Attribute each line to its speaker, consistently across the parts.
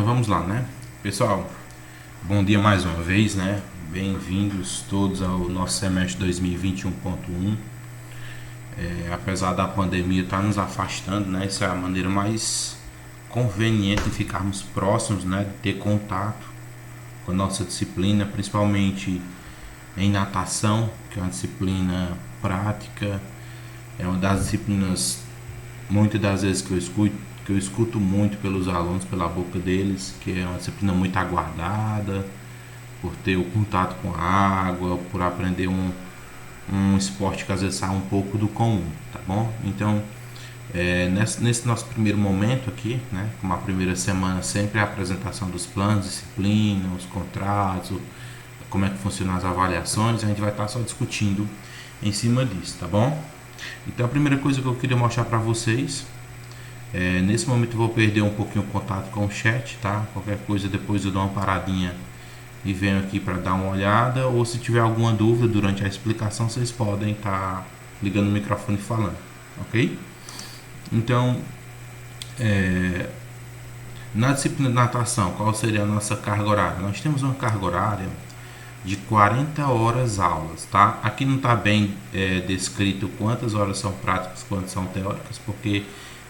Speaker 1: Então vamos lá, né? Pessoal, bom dia mais uma vez, né? Bem-vindos todos ao nosso semestre 2021.1. Apesar da pandemia estar nos afastando, né? Essa é a maneira mais conveniente de ficarmos próximos, né? De ter contato com a nossa disciplina, principalmente em natação, que é uma disciplina prática, é uma das disciplinas muitas das vezes que eu escuto muito pelos alunos, pela boca deles, que é uma disciplina muito aguardada, por ter o contato com a água, por aprender um esporte que às vezes sai um pouco do comum, tá bom? Então, nesse nosso primeiro momento aqui, né, como a primeira semana sempre é a apresentação dos planos, disciplina, os contratos, como é que funcionam as avaliações, a gente vai estar só discutindo em cima disso, tá bom? Então a primeira coisa que eu queria mostrar para vocês, nesse momento eu vou perder um pouquinho o contato com o chat, tá? Qualquer coisa depois eu dou uma paradinha e venho aqui para dar uma olhada, ou se tiver alguma dúvida durante a explicação, vocês podem estar ligando o microfone e falando, ok? Então, na disciplina de natação, qual seria a nossa carga horária? Nós temos uma carga horária de 40 horas aulas, tá? Aqui não está bem descrito quantas horas são práticas, quantas são teóricas, porque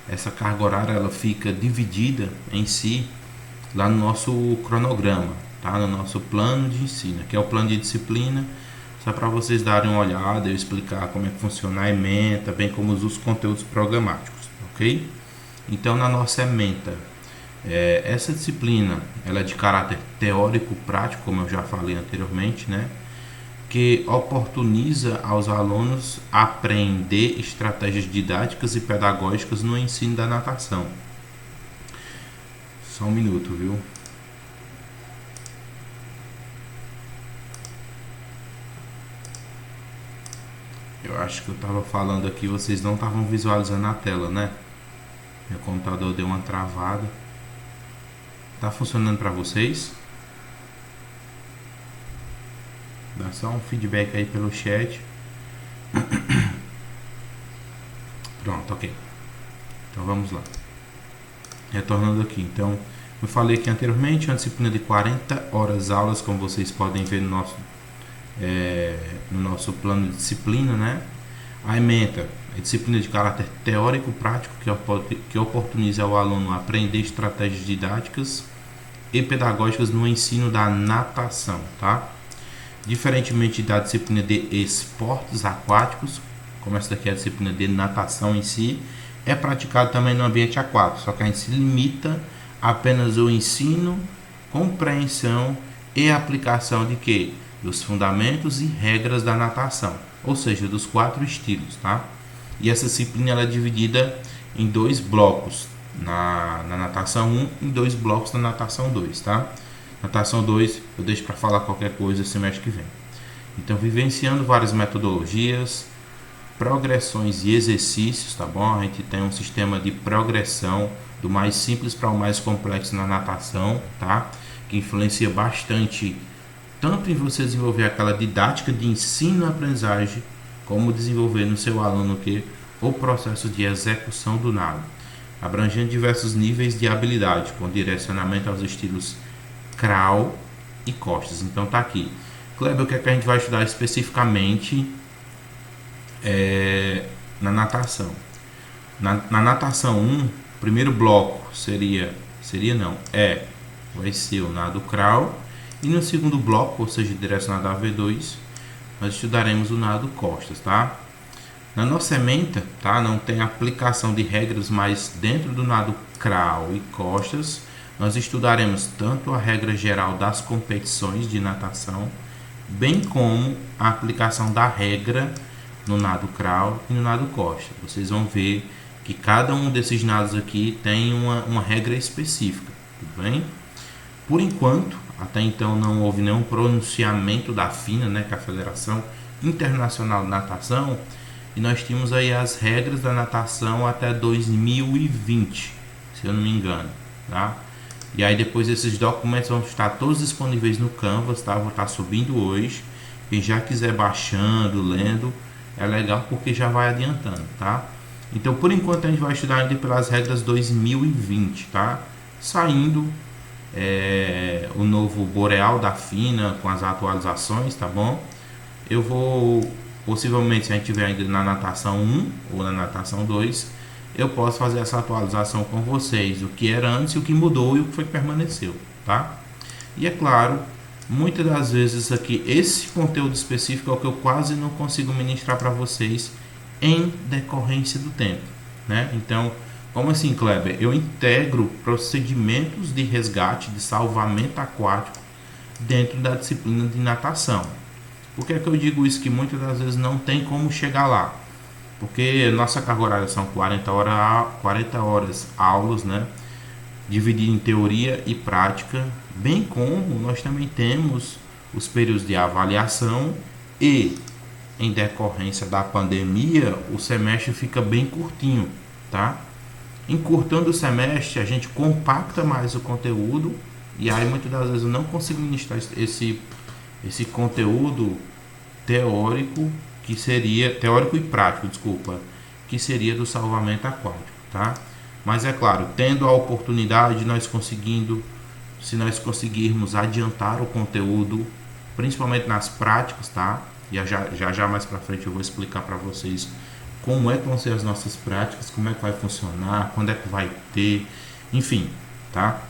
Speaker 1: essa carga horária ela fica dividida em si lá no nosso cronograma, tá? No nosso plano de ensino, que é o plano de disciplina, só para vocês darem uma olhada, eu explicar como é que funciona a ementa, bem como os conteúdos programáticos, ok? Então na nossa ementa, essa disciplina ela é de caráter teórico prático, como eu já falei anteriormente, né? Que oportuniza aos alunos aprender estratégias didáticas e pedagógicas no ensino da natação. Só um minuto, viu? Eu acho que eu estava falando aqui, vocês não estavam visualizando a tela, né? Meu computador deu uma travada. Tá funcionando para vocês? Dá só um feedback aí pelo chat. Pronto, ok. Então vamos lá. Retornando aqui. Então, eu falei aqui anteriormente, uma disciplina de 40 horas aulas, como vocês podem ver no nosso plano de disciplina, né? A ementa é disciplina de caráter teórico prático que oportuniza ao aluno aprender estratégias didáticas e pedagógicas no ensino da natação, tá? Diferentemente da disciplina de esportes aquáticos, como essa daqui é a disciplina de natação em si, é praticado também no ambiente aquático, só que a gente se limita apenas ao ensino, compreensão e aplicação de quê? Dos fundamentos e regras da natação, ou seja, dos 4 estilos, tá? E essa disciplina ela é dividida em 2 blocos, na natação 1 e 2 blocos na natação 2, tá? Natação 2 eu deixo para falar qualquer coisa semestre que vem. Então, vivenciando várias metodologias, progressões e exercícios, tá bom? A gente tem um sistema de progressão do mais simples para o mais complexo na natação, tá? Que influencia bastante tanto em você desenvolver aquela didática de ensino e aprendizagem, como desenvolver no seu aluno o processo de execução do nado, abrangendo diversos níveis de habilidade, com direcionamento aos estilos crawl e costas. Então tá aqui. Kleber, o que é que a gente vai estudar especificamente na natação? Na natação 1, primeiro bloco vai ser o nado crawl, e no segundo bloco, ou seja, direcionado a V2, nós estudaremos o nado costas, tá? Na nossa ementa, tá? Não tem aplicação de regras, mas dentro do nado crawl e costas, nós estudaremos tanto a regra geral das competições de natação, bem como a aplicação da regra no nado crawl e no nado costa. Vocês vão ver que cada um desses nados aqui tem uma regra específica, tudo bem? Por enquanto, até então não houve nenhum pronunciamento da FINA, né, que é a Federação Internacional de Natação, e nós tínhamos aí as regras da natação até 2020, se eu não me engano, tá? E aí depois esses documentos vão estar todos disponíveis no Canvas, tá? Vou estar subindo hoje. Quem já quiser baixando, lendo, é legal porque já vai adiantando, tá? Então, por enquanto, a gente vai estudar ainda pelas regras 2020, tá? Saindo o novo Boreal da FINA com as atualizações, tá bom? Eu vou, possivelmente, se a gente tiver ainda na natação 1 ou na natação 2, eu posso fazer essa atualização com vocês, o que era antes, o que mudou e o que foi que permaneceu, tá? E é claro, muitas das vezes aqui, esse conteúdo específico é o que eu quase não consigo ministrar para vocês em decorrência do tempo, né? Então, como assim, Kleber? Eu integro procedimentos de resgate, de salvamento aquático dentro da disciplina de natação. Por que é que eu digo isso? Que muitas das vezes não tem como chegar lá. Porque nossa carga horária são 40 horas aulas, né? Dividido em teoria e prática, bem como nós também temos os períodos de avaliação e, em decorrência da pandemia, o semestre fica bem curtinho, tá? Encurtando o semestre, a gente compacta mais o conteúdo e aí muitas das vezes eu não consigo ministrar esse conteúdo teórico que seria teórico e prático, desculpa, que seria do salvamento aquático, tá? Mas é claro, tendo a oportunidade, se nós conseguirmos adiantar o conteúdo, principalmente nas práticas, tá? E já mais para frente eu vou explicar para vocês como é que vão ser as nossas práticas, como é que vai funcionar, quando é que vai ter, enfim, tá?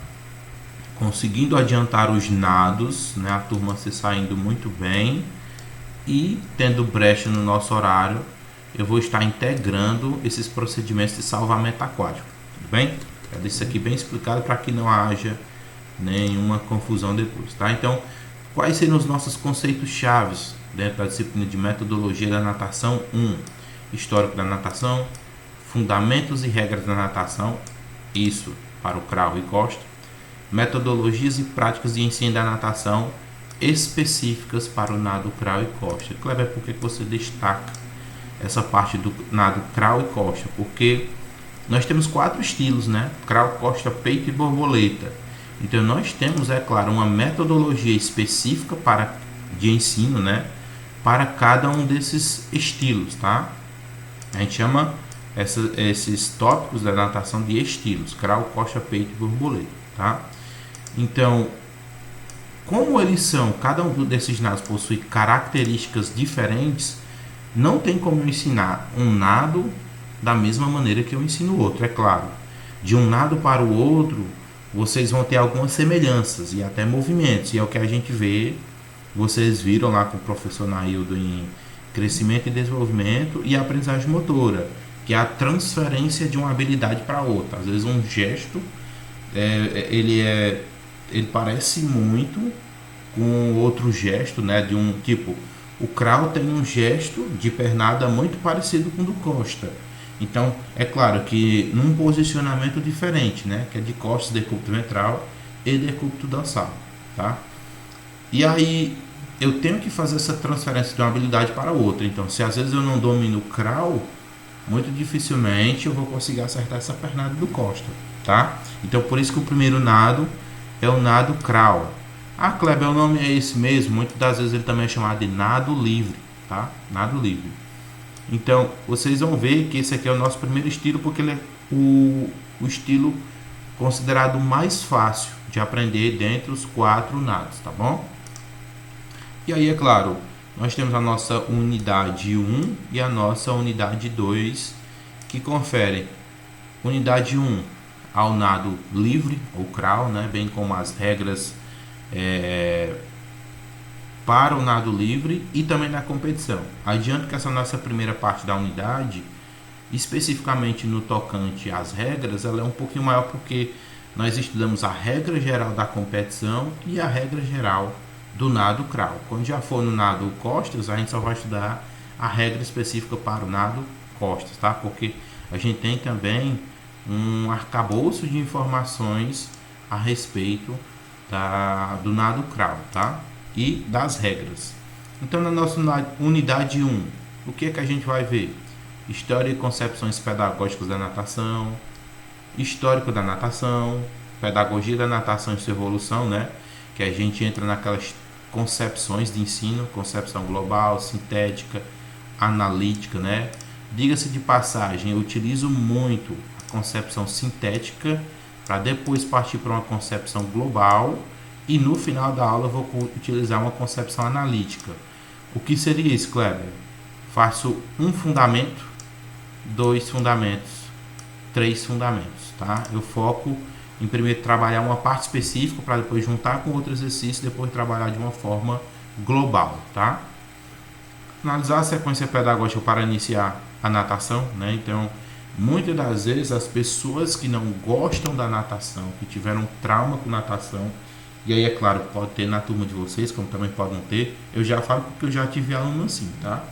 Speaker 1: Conseguindo adiantar os nados, né? A turma se saindo muito bem e tendo brecha no nosso horário, eu vou estar integrando esses procedimentos de salvamento aquático, tudo bem? Eu deixo isso aqui bem explicado para que não haja nenhuma confusão depois, tá? Então, quais seriam os nossos conceitos chaves dentro da disciplina de metodologia da natação 1? Histórico da natação, fundamentos e regras da natação, isso para o crawl e costa, metodologias e práticas de ensino da natação específicas para o nado crawl e costa. Kleber, por que você destaca essa parte do nado crawl e costa? Porque nós temos 4 estilos, né? Crawl, costa, peito e borboleta. Então nós temos, é claro, uma metodologia específica de ensino, né? Para cada um desses estilos, tá? A gente chama esses tópicos da natação de estilos, crawl, costa, peito e borboleta, tá? Então, como eles são, cada um desses nados possui características diferentes, não tem como eu ensinar um nado da mesma maneira que eu ensino o outro, é claro. De um nado para o outro, vocês vão ter algumas semelhanças e até movimentos, e é o que a gente vê, vocês viram lá com o professor Naildo em crescimento e desenvolvimento e aprendizagem motora, que é a transferência de uma habilidade para outra. Às vezes um gesto, ele parece muito com outro gesto, né? De um tipo, o crawl tem um gesto de pernada muito parecido com o do costa. Então, é claro que num posicionamento diferente, né? Que é de costas, decúbito ventral e decúbito dorsal, tá? E aí eu tenho que fazer essa transferência de uma habilidade para outra. Então, se às vezes eu não domino o crawl, muito dificilmente eu vou conseguir acertar essa pernada do costa, tá? Então, por isso que o primeiro nado é o nado crawl. Ah, Kleber, o nome é esse mesmo. Muitas das vezes ele também é chamado de nado livre, tá? Nado livre. Então, vocês vão ver que esse aqui é o nosso primeiro estilo, porque ele é o estilo considerado mais fácil de aprender dentre os 4 nados, tá bom? E aí, é claro, nós temos a nossa unidade 1 e a nossa unidade 2, que conferem unidade 1 ao nado livre, ou crawl, né? Bem como as regras para o nado livre e também na competição. Adianto que essa nossa primeira parte da unidade, especificamente no tocante às regras, ela é um pouquinho maior porque nós estudamos a regra geral da competição e a regra geral do nado crawl. Quando já for no nado costas, a gente só vai estudar a regra específica para o nado costas, tá? Porque a gente tem também um arcabouço de informações a respeito do nado crawl, tá? E das regras. Então, na nossa unidade 1, o que é que a gente vai ver? História e concepções pedagógicas da natação, histórico da natação, pedagogia da natação e sua evolução, né? Que a gente entra naquelas concepções de ensino, concepção global, sintética, analítica, né? Diga-se de passagem, eu utilizo muito a concepção sintética para depois partir para uma concepção global e no final da aula eu vou utilizar uma concepção analítica. O que seria isso, Kleber? Faço um fundamento, 2 fundamentos, 3 fundamentos, tá? Eu foco em primeiro trabalhar uma parte específica para depois juntar com outro exercício, depois trabalhar de uma forma global, tá? Analisar a sequência pedagógica para iniciar a natação, né? Então, muitas das vezes as pessoas que não gostam da natação, que tiveram trauma com natação, e aí é claro, pode ter na turma de vocês, como também podem ter, eu já falo porque eu já tive aluno assim, tá?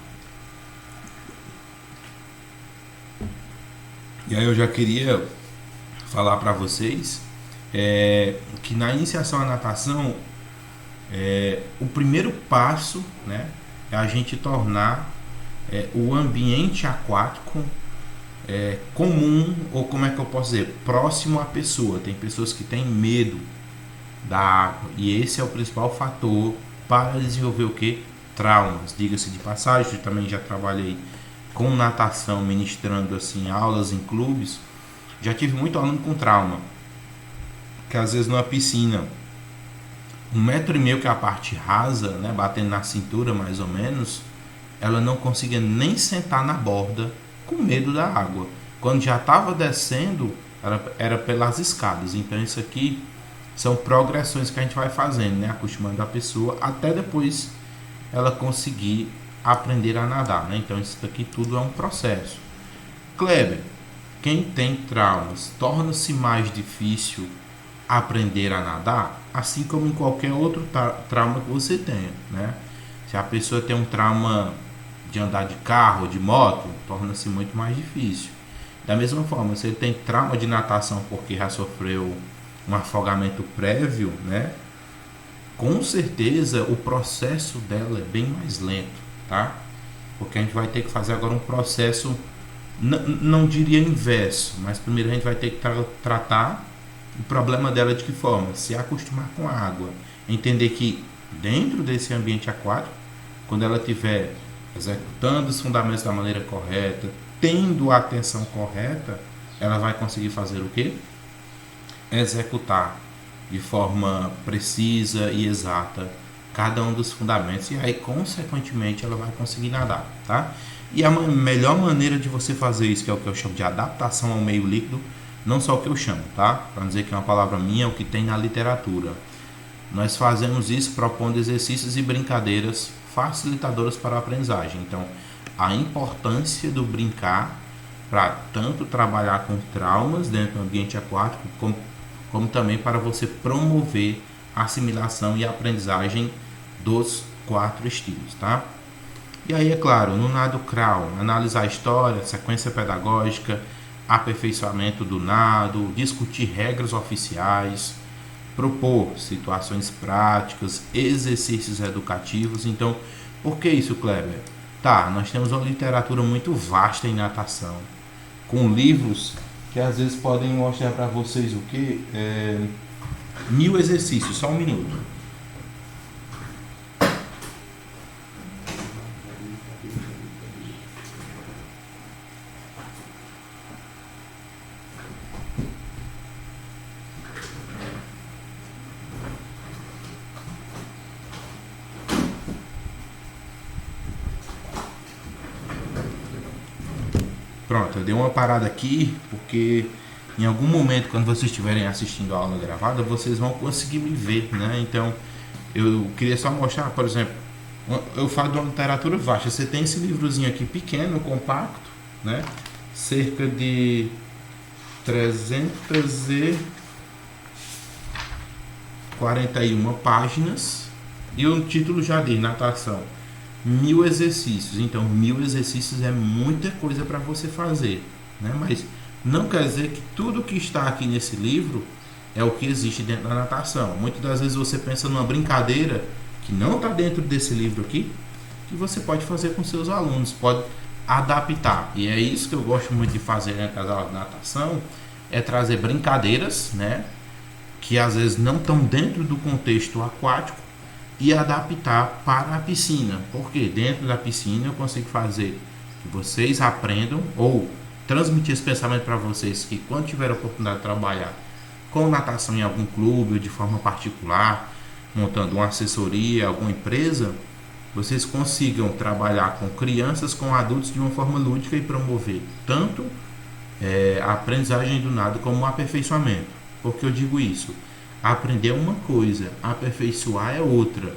Speaker 1: E aí eu já queria falar para vocês que na iniciação à natação, o primeiro passo, né, é a gente tornar o ambiente aquático comum, ou como é que eu posso dizer, próximo à pessoa. Tem pessoas que têm medo da água e esse é o principal fator para desenvolver o que? Traumas. Diga-se de passagem, eu também já trabalhei com natação, ministrando assim aulas em clubes. Já tive muito aluno com trauma, que às vezes numa piscina 1,5 m, que é a parte rasa, né, batendo na cintura mais ou menos, ela não conseguia nem sentar na borda com medo da água. Quando já estava descendo, era pelas escadas. Então isso aqui são progressões que a gente vai fazendo, né, acostumando a pessoa até depois ela conseguir aprender a nadar, né? Então isso aqui tudo é um processo. Kleber, quem tem traumas, torna-se mais difícil aprender a nadar, assim como em qualquer outro trauma que você tenha, né? Se a pessoa tem um trauma de andar de carro ou de moto, torna-se muito mais difícil. Da mesma forma, se ele tem trauma de natação porque já sofreu um afogamento prévio, né? Com certeza o processo dela é bem mais lento, tá? Porque a gente vai ter que fazer agora um processo, não diria inverso, mas primeiro a gente vai ter que tratar o problema dela de que forma? Se acostumar com a água, entender que dentro desse ambiente aquático, quando ela estiver executando os fundamentos da maneira correta, tendo a atenção correta, ela vai conseguir fazer o quê? Executar de forma precisa e exata cada um dos fundamentos, e aí consequentemente ela vai conseguir nadar, tá? E a melhor maneira de você fazer isso, que é o que eu chamo de adaptação ao meio líquido, não só o que eu chamo, tá? Para dizer que é uma palavra minha, é o que tem na literatura. Nós fazemos isso propondo exercícios e brincadeiras facilitadoras para a aprendizagem. Então, a importância do brincar para tanto trabalhar com traumas dentro do ambiente aquático, como também para você promover a assimilação e a aprendizagem dos 4 estilos, tá? E aí, é claro, no nado crawl, analisar a história, sequência pedagógica, aperfeiçoamento do nado, discutir regras oficiais, propor situações práticas, exercícios educativos. Então, por que isso, Kleber? Tá, nós temos uma literatura muito vasta em natação, com livros que às vezes podem mostrar para vocês o que? 1000 exercícios, só um minuto. Pronto, eu dei uma parada aqui porque em algum momento, quando vocês estiverem assistindo a aula gravada, vocês vão conseguir me ver, né? Então, eu queria só mostrar, por exemplo, eu falo de uma literatura vasta. Você tem esse livrozinho aqui pequeno, compacto, né? Cerca de 341 páginas, e o título já diz natação, 1000 exercícios. Então 1000 exercícios é muita coisa para você fazer, né? Mas não quer dizer que tudo que está aqui nesse livro é o que existe dentro da natação. Muitas das vezes você pensa numa brincadeira que não está dentro desse livro aqui, que você pode fazer com seus alunos, pode adaptar. E é isso que eu gosto muito de fazer dentro das aulas de natação, é trazer brincadeiras, né, que às vezes não estão dentro do contexto aquático, e adaptar para a piscina. Porque dentro da piscina eu consigo fazer que vocês aprendam, ou transmitir esse pensamento para vocês, que quando tiver a oportunidade de trabalhar com natação em algum clube ou de forma particular, montando uma assessoria, alguma empresa, vocês consigam trabalhar com crianças, com adultos de uma forma lúdica e promover tanto a aprendizagem do nado como o aperfeiçoamento. Por que eu digo isso? Aprender é uma coisa, aperfeiçoar é outra,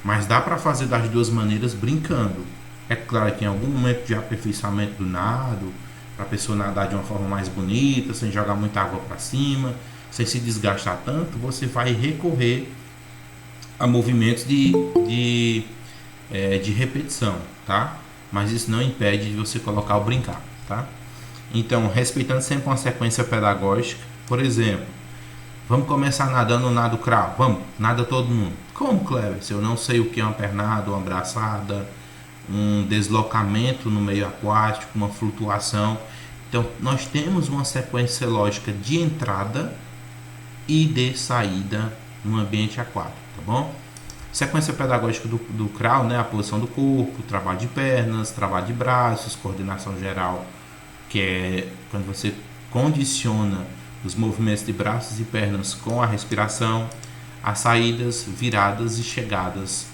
Speaker 1: mas dá para fazer das duas maneiras brincando. É claro que em algum momento de aperfeiçoamento do nado, para a pessoa nadar de uma forma mais bonita, sem jogar muita água para cima, sem se desgastar tanto, você vai recorrer a movimentos de repetição, tá? Mas isso não impede de você colocar o brincar, tá? Então, respeitando sempre uma sequência pedagógica, por exemplo, vamos começar nadando no nado crawl, vamos, nada todo mundo. Como, Cleber? Se eu não sei o que é uma pernada, uma braçada, um deslocamento no meio aquático, uma flutuação. Então, nós temos uma sequência lógica de entrada e de saída no ambiente aquático, tá bom? Sequência pedagógica do crawl, né? A posição do corpo, trabalho de pernas, trabalho de braços, coordenação geral, que é quando você condiciona os movimentos de braços e pernas com a respiração, as saídas, viradas e chegadas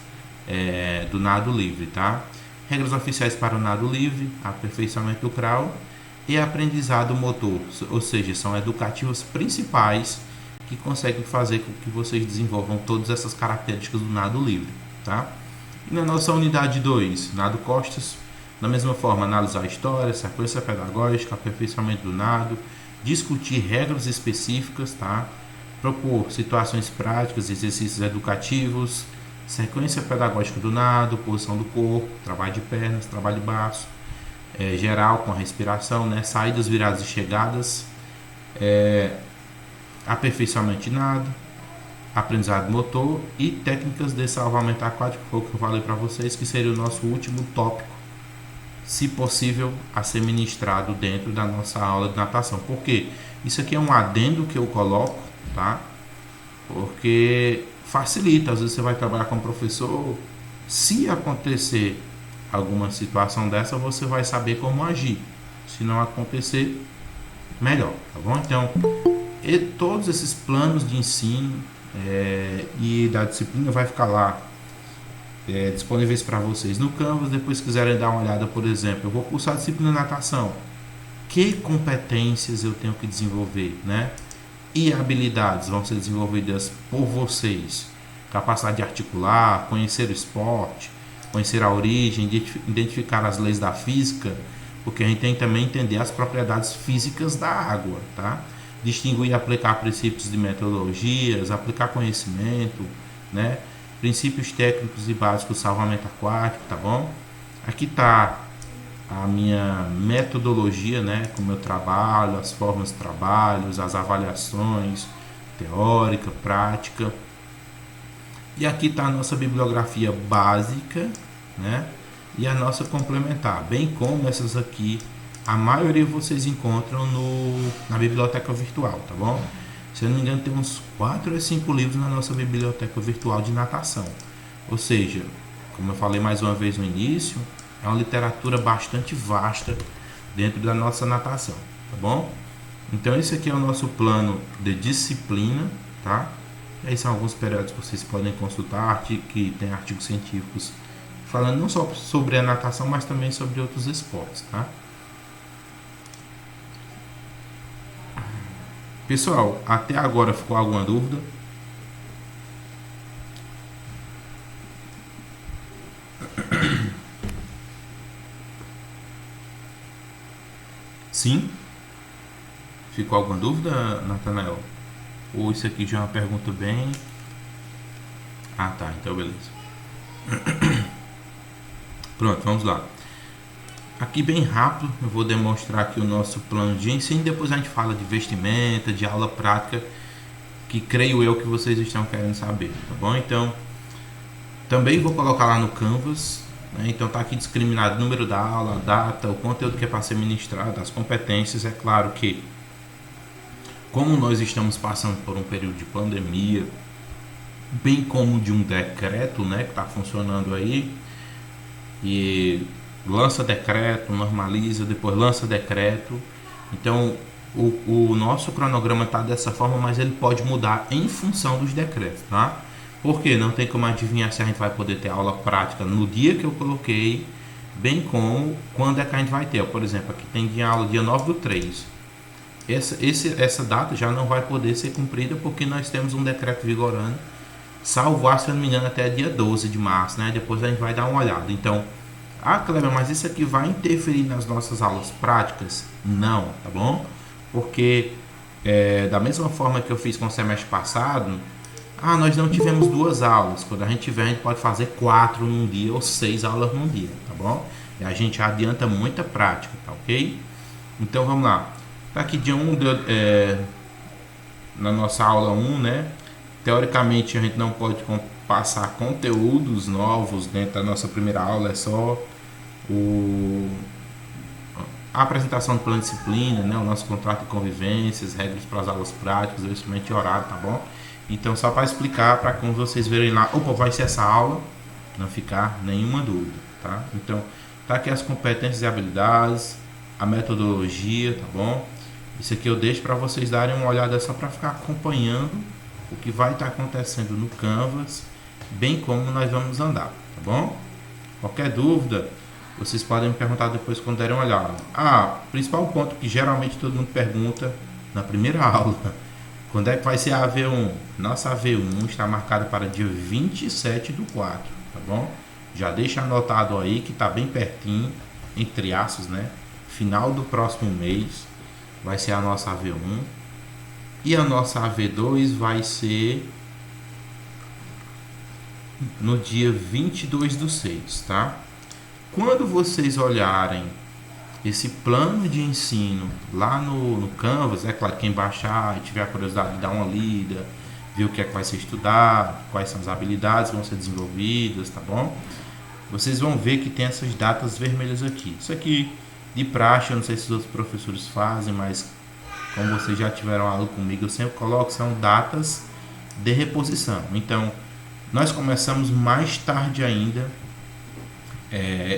Speaker 1: do nado livre, tá? Regras oficiais para o nado livre, aperfeiçoamento do crawl e aprendizado motor, ou seja, são educativos principais que conseguem fazer com que vocês desenvolvam todas essas características do nado livre, tá? E na nossa unidade 2, nado costas, da mesma forma, analisar a história, sequência pedagógica, aperfeiçoamento do nado, discutir regras específicas, tá? Propor situações práticas, exercícios educativos, sequência pedagógica do nado, posição do corpo, trabalho de pernas, trabalho de braço, geral com a respiração, né? Saídas, viradas e chegadas, aperfeiçoamento de nado, aprendizado motor e técnicas de salvamento aquático, foi o que eu falei para vocês, que seria o nosso último tópico, se possível, a ser ministrado dentro da nossa aula de natação. Por quê? Isso aqui é um adendo que eu coloco, tá? Porque facilita, às vezes você vai trabalhar com o professor, se acontecer alguma situação dessa, você vai saber como agir. Se não acontecer, melhor, tá bom? Então, todos esses planos de ensino e da disciplina vai ficar lá disponíveis para vocês no Canvas. Depois, se quiserem dar uma olhada, por exemplo, eu vou cursar a disciplina de natação. Que competências eu tenho que desenvolver, né? E habilidades vão ser desenvolvidas por vocês. Capacidade de articular, conhecer o esporte, conhecer a origem, identificar as leis da física, porque a gente tem que também entender as propriedades físicas da água, tá? Distinguir e aplicar princípios de metodologias, aplicar conhecimento, né? Princípios técnicos e básicos do salvamento aquático, tá bom? Aqui tá a minha metodologia, né? Como eu trabalho, as formas de trabalho, as avaliações teórica, prática. E aqui tá a nossa bibliografia básica, né? E a nossa complementar, bem como essas aqui, a maioria vocês encontram na biblioteca virtual, tá bom? Se eu não me engano, tem uns 4 ou 5 livros na nossa biblioteca virtual de natação. Ou seja, como eu falei mais uma vez no início, é uma literatura bastante vasta dentro da nossa natação, tá bom? Então esse aqui é o nosso plano de disciplina, tá? E aí são alguns períodos que vocês podem consultar, que tem artigos científicos falando não só sobre a natação, mas também sobre outros esportes, tá? Pessoal, até agora ficou alguma dúvida? Sim? Ficou alguma dúvida, Natanael? Ou isso aqui já é uma pergunta bem... Ah, tá, então beleza. Pronto, vamos lá. Aqui bem rápido, eu vou demonstrar aqui o nosso plano de ensino, depois a gente fala de vestimenta, de aula prática, que creio eu que vocês estão querendo saber, tá bom? Então, também vou colocar lá no Canvas, né? Então tá aqui discriminado o número da aula, a data, o conteúdo que é para ser ministrado, as competências. É claro que, como nós estamos passando por um período de pandemia, bem como de um decreto, né, que está funcionando aí, e lança decreto, normaliza, depois lança decreto. Então, o nosso cronograma está dessa forma, mas ele pode mudar em função dos decretos, tá? Porque não tem como adivinhar se a gente vai poder ter aula prática no dia que eu coloquei, bem como quando é que a gente vai ter. Por exemplo, aqui tem aula dia 9/3. Essa data já não vai poder ser cumprida porque nós temos um decreto vigorando, salvar, se eu não me engano, até dia 12 de março, né? Depois a gente vai dar uma olhada. Então, Kleber, mas isso aqui vai interferir nas nossas aulas práticas? Não, tá bom? Porque da mesma forma que eu fiz com o semestre passado, nós não tivemos 2 aulas. Quando a gente tiver, a gente pode fazer 4 num dia ou 6 aulas num dia, tá bom? E a gente adianta muita prática, tá ok? Então vamos lá. Tá aqui dia 1, na nossa aula 1, né? Teoricamente a gente não pode passar conteúdos novos dentro da nossa primeira aula, é só a apresentação do plano de disciplina, né? O nosso contrato de convivências, regras para as aulas práticas, o instrumento de horário, tá bom? Então só para explicar, para quando vocês verem lá, vai ser essa aula, não ficar nenhuma dúvida, tá? Então tá aqui as competências e habilidades, a metodologia, tá bom? Isso aqui eu deixo para vocês darem uma olhada só para ficar acompanhando o que vai estar acontecendo no Canvas, bem como nós vamos andar, tá bom? Qualquer dúvida, vocês podem me perguntar depois quando derem uma olhada. Principal ponto que geralmente todo mundo pergunta na primeira aula, quando é que vai ser a AV1? Nossa AV1 está marcada para dia 27/4, tá bom? Já deixa anotado aí que está bem pertinho, entre aspas, né? Final do próximo mês vai ser a nossa AV1 e a nossa AV2 vai ser no dia 22/6, tá? Quando vocês olharem esse plano de ensino lá no Canvas, é claro, quem baixar e tiver a curiosidade de dar uma lida, ver o que é que vai ser estudado, quais são as habilidades que vão ser desenvolvidas, tá bom? Vocês vão ver que tem essas datas vermelhas aqui. Isso aqui de praxe, eu não sei se os outros professores fazem, mas como vocês já tiveram aula comigo, eu sempre coloco, são datas de reposição. Então, nós começamos mais tarde ainda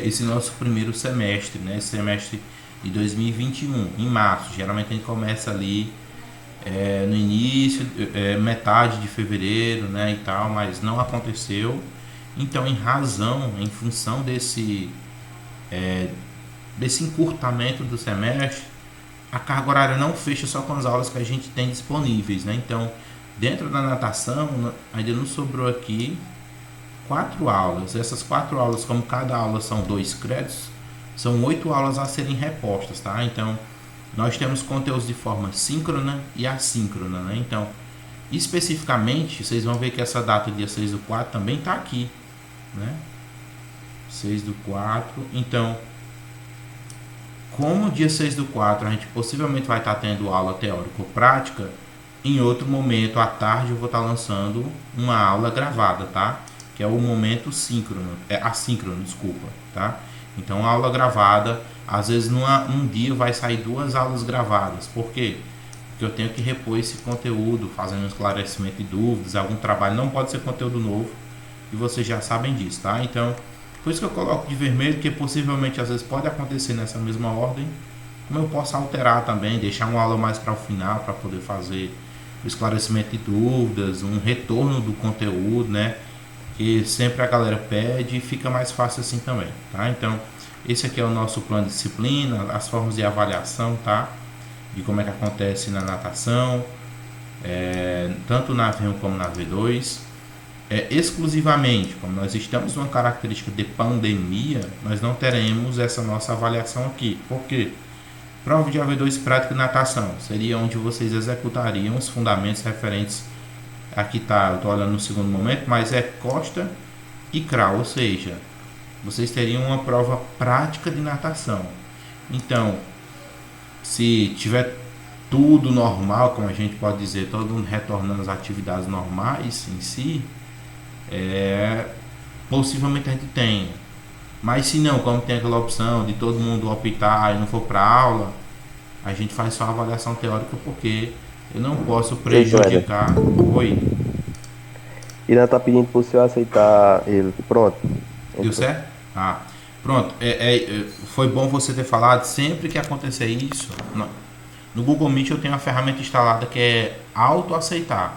Speaker 1: esse nosso primeiro semestre, né? Esse semestre de 2021, em março. Geralmente a gente começa ali no início, metade de fevereiro, né? E tal, mas não aconteceu. Então, em função desse encurtamento do semestre, a carga horária não fecha só com as aulas que a gente tem disponíveis, né? Então, dentro da natação, ainda não sobrou aqui 4 aulas. Essas 4 aulas, como cada aula são 2 créditos, são 8 aulas a serem repostas, tá? Então, nós temos conteúdos de forma síncrona e assíncrona, né? Então, especificamente, vocês vão ver que essa data, dia 6/4, também está aqui, né? 6/4. Então, como dia 6/4 a gente possivelmente vai estar tendo aula teórico-prática, em outro momento, à tarde, eu vou estar lançando uma aula gravada, tá? Que é o momento assíncrono, desculpa, tá? Então, a aula gravada, às vezes num dia vai sair 2 aulas gravadas. Por quê? Porque eu tenho que repor esse conteúdo, fazendo um esclarecimento de dúvidas, algum trabalho, não pode ser conteúdo novo, e vocês já sabem disso, tá? Então, por isso que eu coloco de vermelho, que possivelmente às vezes pode acontecer nessa mesma ordem, como eu posso alterar também, deixar uma aula mais para o final, para poder fazer o esclarecimento de dúvidas, um retorno do conteúdo, né? Que sempre a galera pede e fica mais fácil assim também, tá? Então, esse aqui é o nosso plano de disciplina, as formas de avaliação, tá? De como é que acontece na natação, tanto na V1 como na V2. Exclusivamente, como nós estamos numa característica de pandemia, nós não teremos essa nossa avaliação aqui. Por quê? Prova de AV2 prática de natação seria onde vocês executariam os fundamentos referentes. Aqui tá, eu estou olhando no segundo momento, mas é costa e crawl, ou seja, vocês teriam uma prova prática de natação. Então, se tiver tudo normal, como a gente pode dizer, todo mundo retornando às atividades normais em si, possivelmente a gente tenha. Mas se não, como tem aquela opção de todo mundo optar e não for para aula, a gente faz só a avaliação teórica, porque eu não posso prejudicar. Oi.
Speaker 2: E ela tá pedindo pro senhor aceitar ele. Pronto.
Speaker 1: Deu certo? Pronto. Foi bom você ter falado. Sempre que acontecer isso, No Google Meet eu tenho uma ferramenta instalada que é autoaceitar.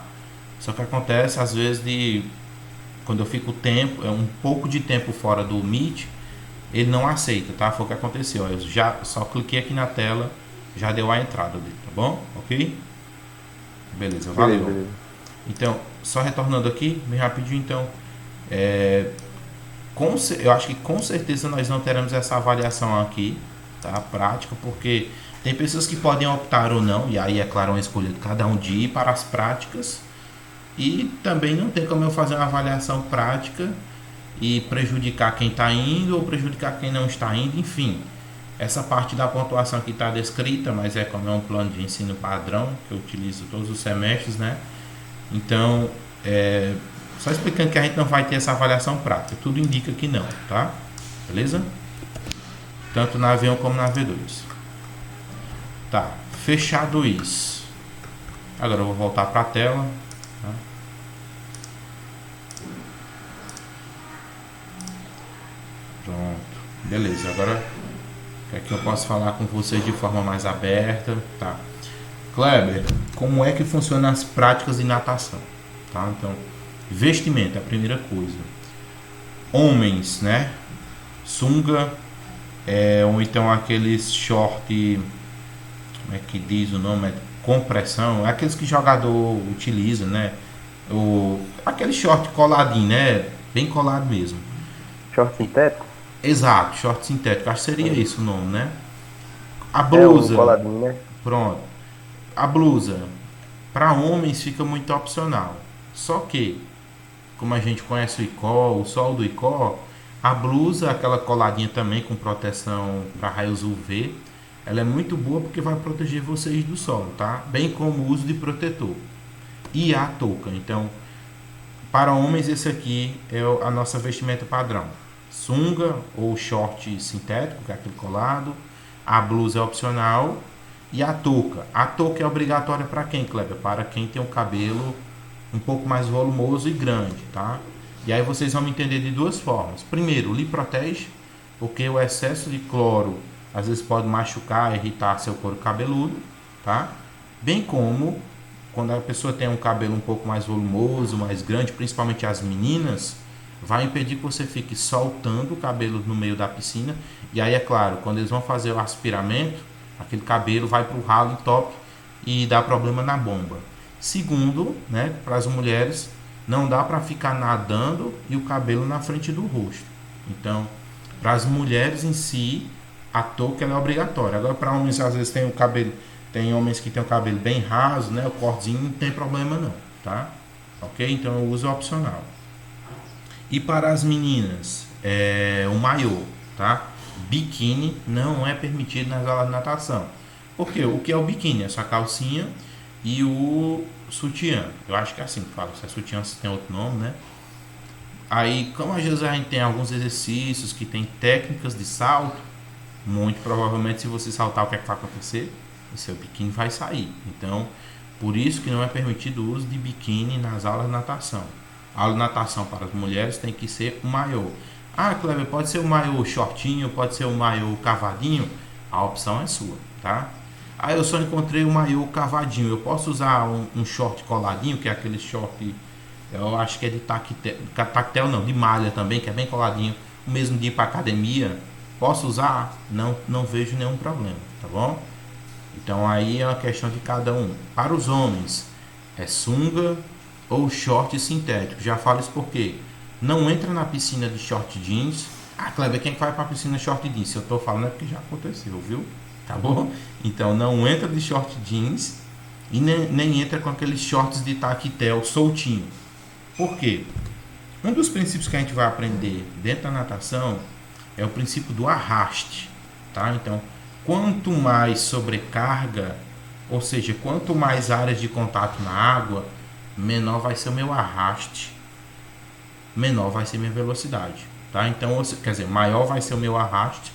Speaker 1: Só que acontece às vezes de quando eu fico um pouco de tempo fora do Meet, ele não aceita, tá? Foi o que aconteceu. Eu já só cliquei aqui na tela, já deu a entrada dele, tá bom? Ok? Beleza, valeu.
Speaker 2: Beleza.
Speaker 1: Então, só retornando aqui, bem rapidinho, então, eu acho que com certeza nós não teremos essa avaliação aqui, tá? Prática, porque tem pessoas que podem optar ou não, e aí é claro uma escolha de cada um de ir para as práticas, e também não tem como eu fazer uma avaliação prática e prejudicar quem está indo ou prejudicar quem não está indo, enfim. Essa parte da pontuação aqui está descrita, mas como é um plano de ensino padrão que eu utilizo todos os semestres, né? Então, só explicando que a gente não vai ter essa avaliação prática, tudo indica que não, tá? Beleza? Tanto na V1 como na V2. Tá, fechado isso. Agora eu vou voltar para a tela. Tá? Pronto, beleza. Agora o que é que eu posso falar com vocês de forma mais aberta? Tá. Kleber, como é que funcionam as práticas de natação? Tá? Então, vestimento é a primeira coisa. Homens, né? Sunga, ou então aqueles short, como é que diz o nome? É compressão, é aqueles que jogador utiliza, né? Aquele short coladinho, né? Bem colado mesmo.
Speaker 2: Short sintético?
Speaker 1: Exato, short sintético, acho que seria isso o nome, né? A blusa,
Speaker 2: um coladinho, né?
Speaker 1: pronto. A blusa, para homens fica muito opcional. Só que, como a gente conhece o ICO, o sol do ICO, a blusa, aquela coladinha também com proteção para raios UV, ela é muito boa porque vai proteger vocês do sol, tá? Bem como o uso de protetor. E a touca. Então, para homens, esse aqui é a nossa vestimenta padrão. Sunga ou short sintético, que é aquele colado. A blusa é opcional. E a touca. A touca é obrigatória para quem, Kleber? Para quem tem o cabelo um pouco mais volumoso e grande, tá? E aí vocês vão me entender de duas formas. Primeiro, lhe protege, porque o excesso de cloro às vezes pode machucar, irritar seu couro cabeludo, tá? Bem como quando a pessoa tem um cabelo um pouco mais volumoso, mais grande, principalmente as meninas, vai impedir que você fique soltando o cabelo no meio da piscina. E aí, é claro, quando eles vão fazer o aspiramento, aquele cabelo vai para o ralo e top e dá problema na bomba. Segundo, né, para as mulheres, não dá para ficar nadando e o cabelo na frente do rosto. Então, para as mulheres em si, a touca ela é obrigatória. Agora, para homens, às vezes tem o cabelo, tem homens que tem o cabelo bem raso, né, o cortezinho, não tem problema não, tá? Ok? Então, o uso é opcional. E para as meninas, o maiô, tá? Biquíni não é permitido nas aulas de natação. Por quê? O que é o biquíni? Essa calcinha e o sutiã. Eu acho que é assim que fala. Se é sutiã, se tem outro nome, né? Aí, como às vezes a gente tem alguns exercícios que tem técnicas de salto, muito provavelmente se você saltar, o que é que vai acontecer? O seu biquíni vai sair. Então, por isso que não é permitido o uso de biquíni nas aulas de natação. A aula de natação para as mulheres tem que ser o maiô. Ah, Kleber, pode ser o maiô shortinho, pode ser o maiô cavadinho? A opção é sua, tá? Ah, eu só encontrei o maiô cavadinho. Eu posso usar um short coladinho, que é aquele short, eu acho que é de tactel não, de malha também, que é bem coladinho, o mesmo de ir para academia. Posso usar? Não vejo nenhum problema, tá bom? Então aí é uma questão de cada um. Para os homens, é sunga ou short sintético. Já falo isso porque não entra na piscina de short jeans. Ah, Kleber, quem é que vai para a piscina de short jeans? Se eu estou falando é porque já aconteceu, viu? Tá bom? Então não entra de short jeans e nem entra com aqueles shorts de tactel soltinho. Por quê? Um dos princípios que a gente vai aprender dentro da natação é o princípio do arraste, tá? Então, quanto mais sobrecarga, ou seja, quanto mais áreas de contato na água, menor vai ser o meu arraste, menor vai ser minha velocidade, tá? Então, quer dizer, maior vai ser o meu arraste,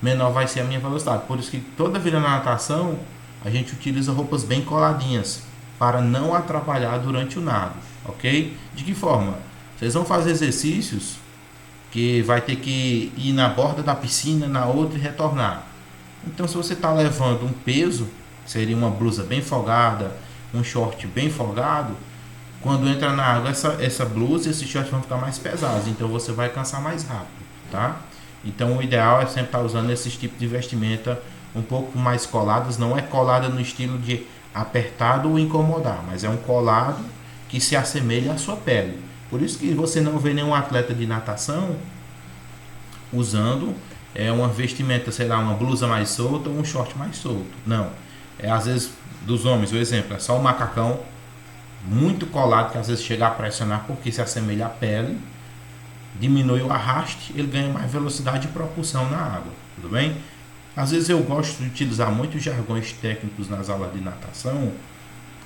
Speaker 1: menor vai ser a minha velocidade. Por isso que toda vida na natação a gente utiliza roupas bem coladinhas para não atrapalhar durante o nado, ok? De que forma? Vocês vão fazer exercícios que vai ter que ir na borda da piscina, na outra e retornar. Então, se você está levando um peso, seria uma blusa bem folgada, um short bem folgado, quando entra na água essa blusa e esse short vão ficar mais pesados, então você vai cansar mais rápido, tá? Então o ideal é sempre estar usando esses tipos de vestimenta um pouco mais coladas, não é colada no estilo de apertado ou incomodar, mas é um colado que se assemelha à sua pele. Por isso que você não vê nenhum atleta de natação usando uma vestimenta, sei lá, uma blusa mais solta ou um short mais solto. Não. Às vezes, dos homens, o exemplo, é só o macacão muito colado, que às vezes chega a pressionar porque se assemelha à pele, diminui o arraste, ele ganha mais velocidade e propulsão na água. Tudo bem? Às vezes eu gosto de utilizar muitos jargões técnicos nas aulas de natação,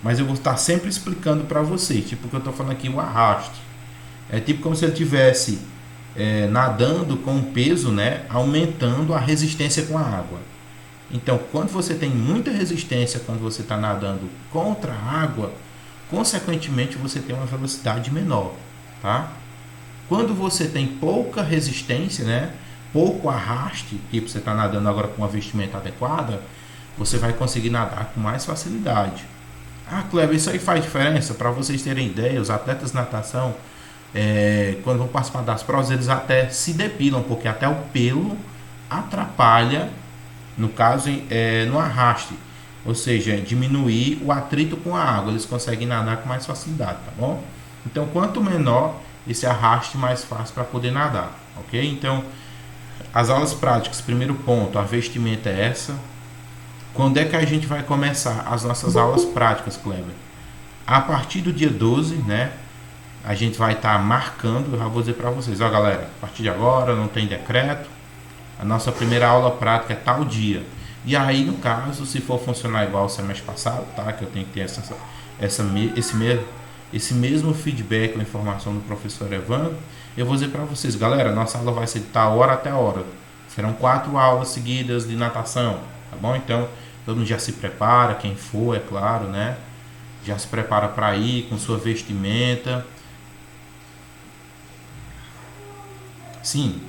Speaker 1: mas eu vou estar sempre explicando para vocês, tipo o que eu estou falando aqui, o arraste. É tipo como se ele estivesse nadando com peso, né, aumentando a resistência com a água. Então, quando você tem muita resistência, quando você está nadando contra a água, consequentemente você tem uma velocidade menor, tá? Quando você tem pouca resistência, né, pouco arraste, tipo você está nadando agora com uma vestimenta adequada, você vai conseguir nadar com mais facilidade. Ah, Cleber, isso aí faz diferença? Para vocês terem ideia, os atletas de natação, quando vão participar das provas, eles até se depilam, porque até o pelo atrapalha, no caso, no arraste, ou seja, diminuir o atrito com a água, eles conseguem nadar com mais facilidade, tá bom? Então, quanto menor esse arraste, mais fácil para poder nadar, ok? Então, as aulas práticas, primeiro ponto, a vestimenta é essa. Quando é que a gente vai começar as nossas aulas práticas, Kleber? A partir do dia 12, né? A gente vai estar marcando, eu já vou dizer para vocês, ó galera, a partir de agora não tem decreto, a nossa primeira aula prática é tal dia. E aí, no caso, se for funcionar igual o semestre passado, tá? Que eu tenho que ter esse mesmo feedback ou informação do professor Evandro, eu vou dizer para vocês, galera, nossa aula vai ser de tal hora até hora. Serão 4 aulas seguidas de natação, tá bom? Então, todo mundo já se prepara, quem for, é claro, né? Já se prepara para ir com sua vestimenta. Sim,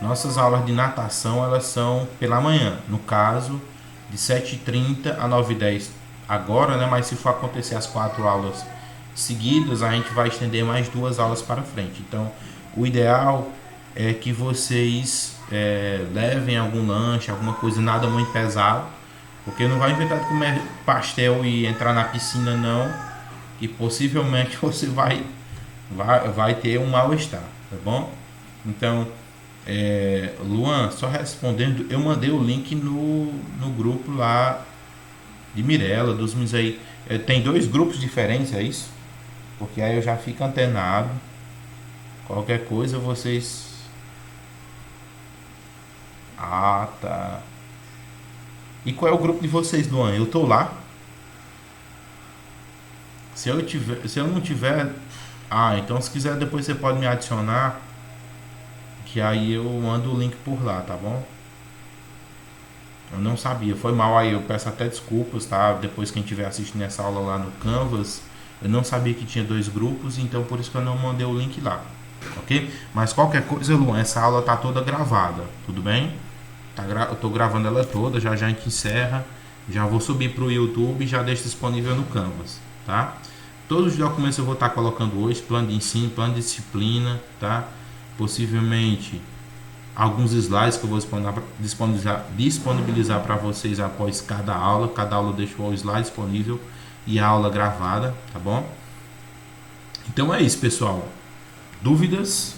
Speaker 1: nossas aulas de natação, elas são pela manhã, no caso, de 7h30 a 9h10 agora, né? Mas se for acontecer as 4 aulas seguidas, a gente vai estender mais 2 aulas para frente. Então, o ideal é que vocês levem algum lanche, alguma coisa, nada muito pesado, porque não vai inventar de comer pastel e entrar na piscina não, que possivelmente você vai ter um mal-estar, tá bom? Então, Luan, só respondendo, eu mandei o link no grupo lá de Mirella, dos meninos aí. Tem 2 grupos diferentes, é isso? Porque aí eu já fico antenado. Qualquer coisa vocês... Ah, tá. E qual é o grupo de vocês, Luan? Eu tô lá. Se eu não tiver... Ah, então se quiser depois você pode me adicionar, que aí eu mando o link por lá, tá bom? Eu não sabia, foi mal aí, eu peço até desculpas, tá? Depois quem estiver assistindo essa aula lá no Canvas, eu não sabia que tinha 2 grupos, então por isso que eu não mandei o link lá, ok? Mas qualquer coisa, Luan, essa aula tá toda gravada, tudo bem? Eu tô gravando ela toda, já a gente encerra, já vou subir pro YouTube e já deixo disponível no Canvas, tá? Todos os documentos eu vou estar colocando hoje, plano de ensino, plano de disciplina, tá? Possivelmente alguns slides que eu vou disponibilizar para vocês após cada aula eu deixo o slide disponível e a aula gravada, tá bom? Então é isso, pessoal. Dúvidas?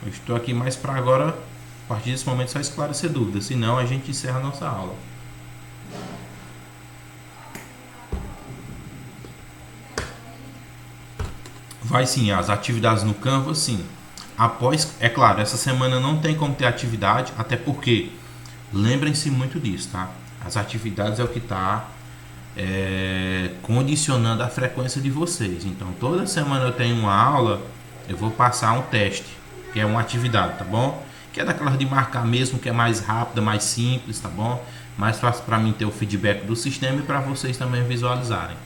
Speaker 1: Eu estou aqui mais para agora, a partir desse momento, só esclarecer dúvidas, senão a gente encerra a nossa aula. Vai sim, as atividades no Canvas, sim. Após, é claro, essa semana não tem como ter atividade, até porque, lembrem-se muito disso, tá? As atividades é o que está condicionando a frequência de vocês. Então, toda semana eu tenho uma aula, eu vou passar um teste, que é uma atividade, tá bom? Que é daquelas de marcar mesmo, que é mais rápida, mais simples, tá bom? Mais fácil para mim ter o feedback do sistema e para vocês também visualizarem.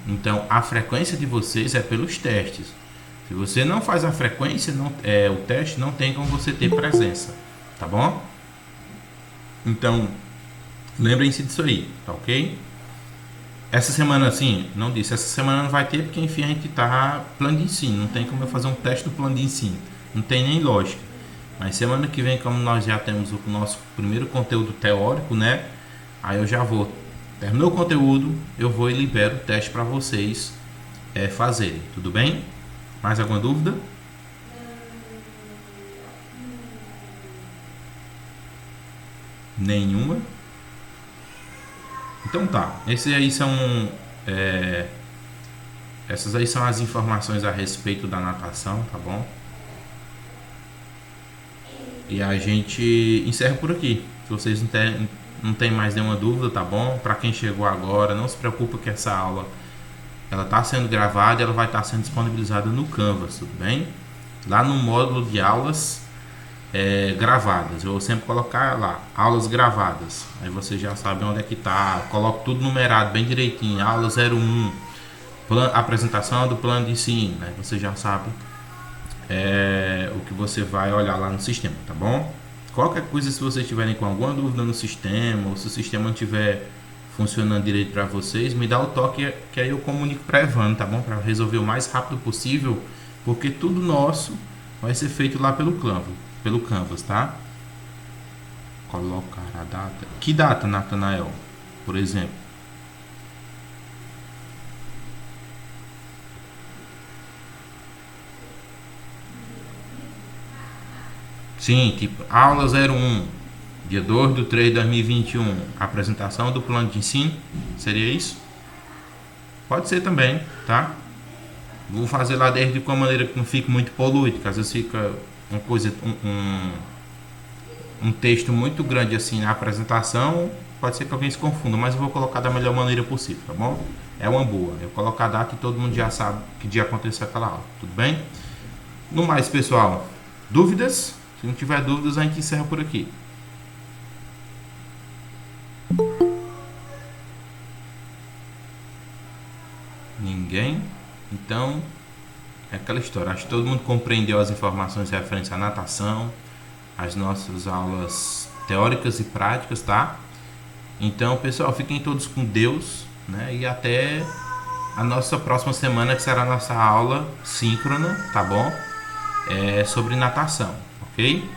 Speaker 1: Então, a frequência de vocês é pelos testes. Se você não faz a frequência, o teste, não tem como você ter presença, tá bom? Então, Lembrem-se disso aí, tá ok? Essa semana, assim, não disse, essa semana não vai ter porque, enfim, a gente tá plano de ensino, não tem como eu fazer um teste do plano de ensino, não tem nem lógica. Mas semana que vem, como nós já temos o nosso primeiro conteúdo teórico, né? Aí eu já vou, terminou o conteúdo, eu vou e libero o teste para vocês fazerem, tudo bem? Mais alguma dúvida? Nenhuma? Então tá, esses aí são é, essas aí são as informações a respeito da natação, tá bom? E a gente encerra por aqui. Se vocês não tem mais nenhuma dúvida, tá bom? Para quem chegou agora, não se preocupa que essa aula ela está sendo gravada e ela vai estar sendo disponibilizada no Canvas, tudo bem? Lá no módulo de aulas gravadas, eu vou sempre colocar lá, aulas gravadas. Aí você já sabe onde é que tá. Coloco tudo numerado bem direitinho. Aula 01, apresentação do plano de ensino. Aí você já sabe o que você vai olhar lá no sistema, tá bom? Qualquer coisa, se vocês tiverem com alguma dúvida no sistema, ou se o sistema não estiver funcionando direito para vocês, me dá o toque que aí eu comunico para Evandro, tá bom? Para resolver o mais rápido possível, porque tudo nosso vai ser feito lá pelo Canvas, tá? Colocar a data. Que data, Natanael? Por exemplo. Sim, tipo, aula 01, dia 2/3/2021, apresentação do plano de ensino, seria isso? Pode ser também, tá? Vou fazer lá desde com uma maneira que não fique muito poluído, que às vezes fica uma coisa, um texto muito grande assim na apresentação, pode ser que alguém se confunda, mas eu vou colocar da melhor maneira possível, tá bom? É uma boa, eu colocar a data e todo mundo já sabe que dia aconteceu aquela aula, tudo bem? No mais, pessoal, dúvidas? Se não tiver dúvidas, a gente encerra por aqui. Ninguém? Então, é aquela história. Acho que todo mundo compreendeu as informações referentes à natação, as nossas aulas teóricas e práticas, tá? Então, pessoal, fiquem todos com Deus, né? E até a nossa próxima semana, que será a nossa aula síncrona, tá bom? Sobre natação, ok?